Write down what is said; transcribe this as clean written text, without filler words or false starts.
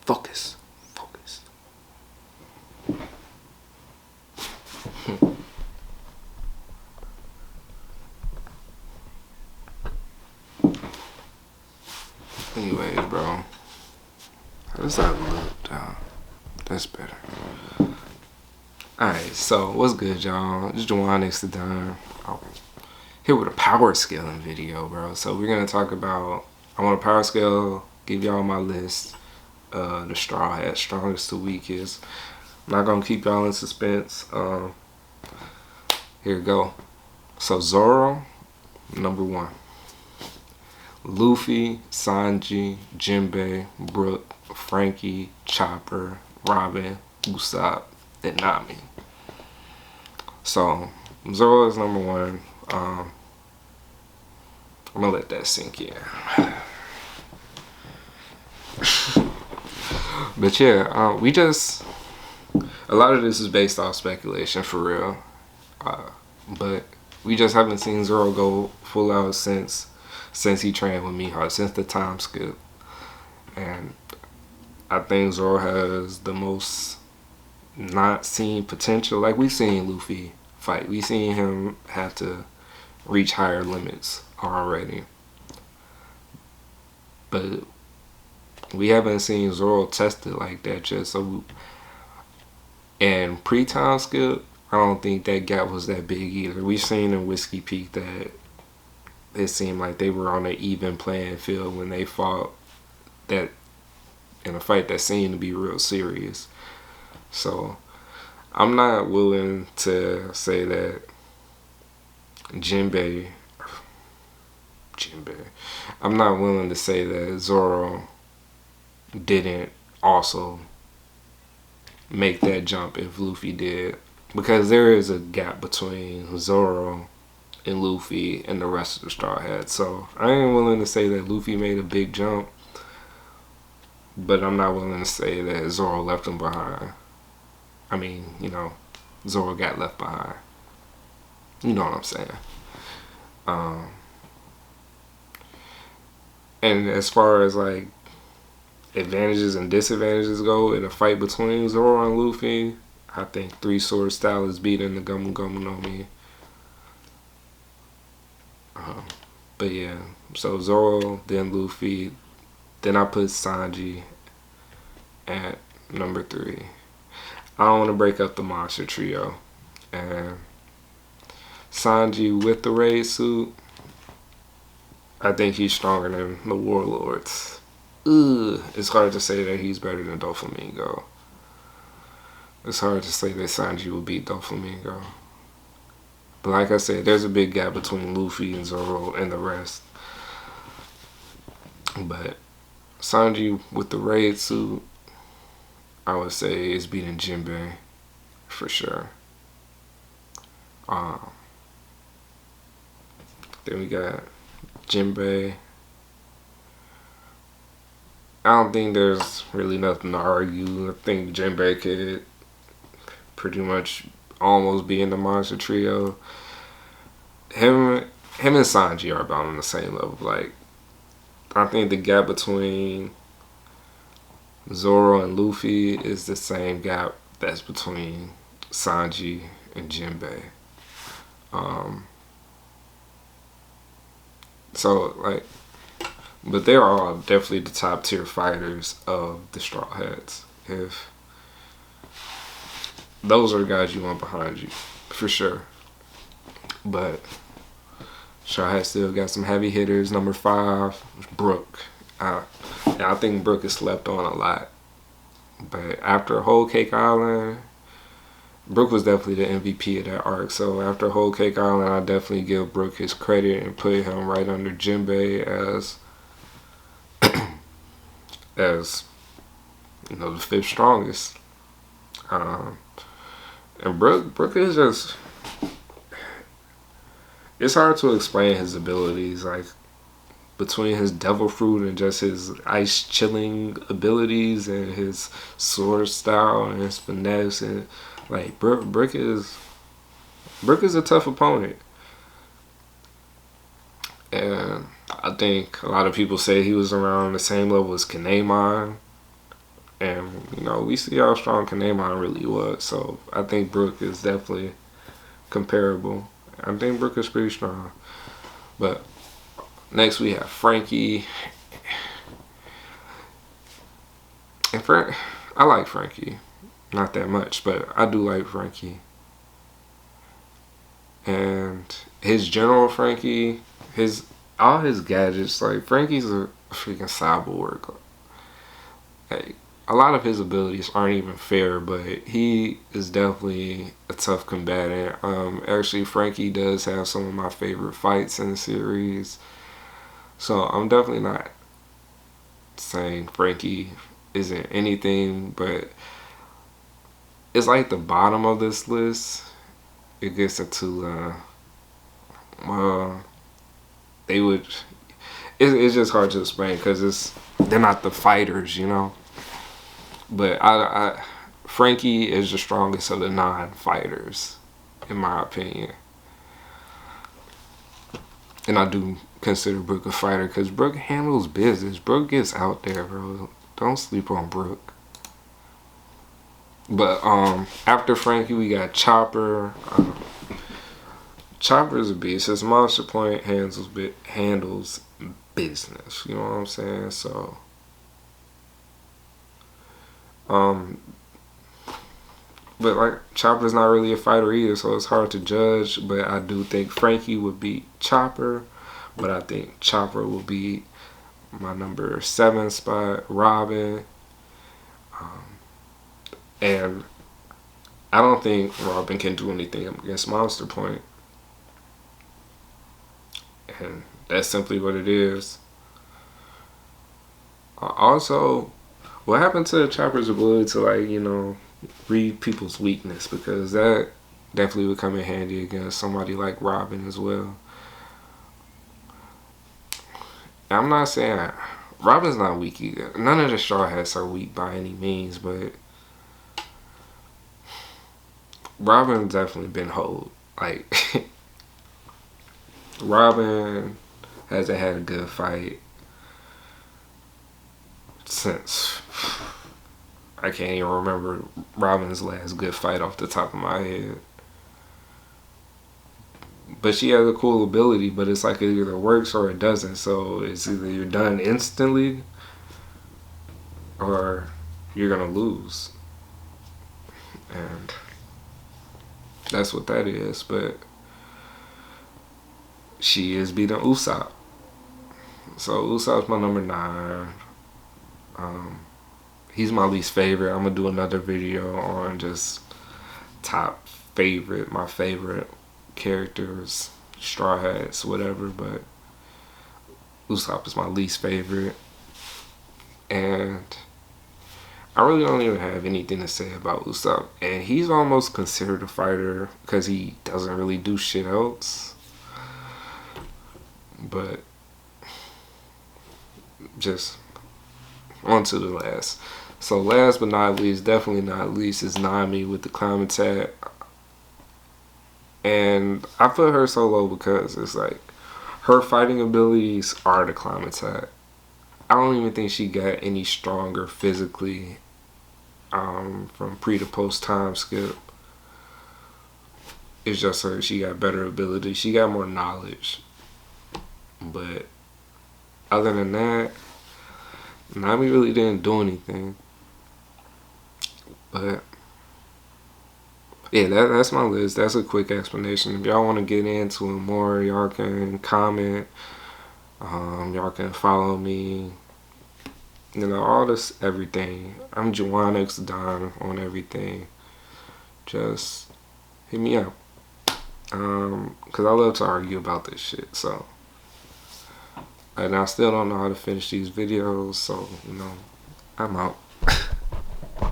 Focus. Focus. Anyways, bro. How does that look, dog? That's better. Alright, so what's good, y'all? It's Juwan next to Don. Here with a power scaling video, bro. So we're gonna talk about, I want a power scale, give y'all my list. The straw hat, strongest to weakest. I'm not gonna keep y'all in suspense. Here we go. So Zoro, number 1. Luffy, Sanji, Jinbei, Brook, Frankie, Chopper, Robin, Usopp, and Nami. So Zoro is number 1. I'm gonna let that sink in. But yeah, we just, a lot of this is based off speculation for real. But we just haven't seen Zoro go full out since he trained with Mihawk, since the time skip. And I think Zoro has the most not seen potential. Like, we've seen Luffy fight. We've seen him have to reach higher limits already. But we haven't seen Zoro tested like that yet. So, and pre-time skip, I don't think that gap was that big either. We've seen in Whiskey Peak that it seemed like they were on an even playing field when they fought that in a fight that seemed to be real serious. So I'm not willing to say that Jinbei, I'm not willing to say that Zoro didn't also make that jump if Luffy did, because there is a gap between Zoro and Luffy and the rest of the Straw Hats. So I ain't willing to say that Luffy made a big jump, but I'm not willing to say that Zoro left him behind. I mean, you know, Zoro got left behind. You know what I'm saying. And as far as like advantages and disadvantages go in a fight between Zoro and Luffy, I think 3 sword style is beating the Gomu Gomu no Mi. But yeah, so Zoro, then Luffy, then I put Sanji at number 3. I don't want to break up the monster trio. And Sanji with the raid suit, I think he's stronger than the Warlords. It's hard to say that he's better than Doflamingo. It's hard to say that Sanji will beat Doflamingo. But like I said, there's a big gap between Luffy and Zoro and the rest. But Sanji with the raid suit, I would say is beating Jinbei for sure. Then we got Jinbei. I don't think there's really nothing to argue. I think Jinbei could pretty much almost be in the monster trio. Him and Sanji are about on the same level. Like, I think the gap between Zoro and Luffy is the same gap that's between Sanji and Jinbei. So like, but they're all definitely the top tier fighters of the Straw Hats. If those are the guys you want behind you, for sure. But Straw Hats still got some heavy hitters. Number 5, Brook. I think Brook is slept on a lot. But after Whole Cake Island, Brook was definitely the MVP of that arc. So after Whole Cake Island, I definitely give Brook his credit and put him right under Jinbei as as, you know, the 5th strongest. And Brook is just, it's hard to explain his abilities, like between his devil fruit and just his ice chilling abilities and his sword style and his finesse, and like Brook is a tough opponent. And I think a lot of people say he was around the same level as Kanemon. And, you know, we see how strong Kanemon really was. So I think Brook is definitely comparable. I think Brook is pretty strong. But next we have Frankie. And I like Frankie. Not that much, but I do like Frankie. And his general Frankie, all his gadgets, like Frankie's a freaking cyborg. Like, a lot of his abilities aren't even fair, but he is definitely a tough combatant. Actually, Frankie does have some of my favorite fights in the series. So I'm definitely not saying Frankie isn't anything, but it's like the bottom of this list. It gets into they would. It's just hard to explain because they're not the fighters, you know. But Frankie is the strongest of the non-fighters, in my opinion. And I do consider Brook a fighter because Brook handles business. Brook gets out there, bro. Don't sleep on Brook. But after Frankie, we got Chopper. Chopper is a beast. His Monster Point handles business. You know what I'm saying? So, but like Chopper's not really a fighter either, so it's hard to judge. But I do think Frankie would beat Chopper. But I think Chopper will beat my number 7 spot, Robin. And I don't think Robin can do anything against Monster Point. And that's simply what it is. Also, what happened to Chopper's ability to, like, you know, read people's weakness? Because that definitely would come in handy against somebody like Robin as well. I'm not saying Robin's not weak either. None of the Straw Hats are weak by any means, but Robin's definitely been hold. Like, Robin hasn't had a good fight since I can't even remember Robin's last good fight off the top of my head. But she has a cool ability, but it's like it either works or it doesn't. So it's either you're done instantly or you're gonna lose. And that's what that is. But she is beating Usopp. So Usopp's my number 9. He's my least favorite. I'm gonna do another video on just my favorite characters, Straw Hats, whatever. But Usopp is my least favorite, and I really don't even have anything to say about Usopp. And he's almost considered a fighter because he doesn't really do shit else. But just on to the last. So last but not least, definitely not least, is Nami with the climb attack. And I put her so low because it's like her fighting abilities are the climb attack. I don't even think she got any stronger physically from pre to post time skip. It's just her, she got better ability. She got more knowledge. But other than that, Nami really didn't do anything. But yeah, that's my list. That's a quick explanation. If y'all want to get into it more, y'all can comment. Y'all can follow me. You know, all this, everything. I'm Juwan X Don on everything. Just hit me up. Because I love to argue about this shit. So, and I still don't know how to finish these videos. So, you know, I'm out.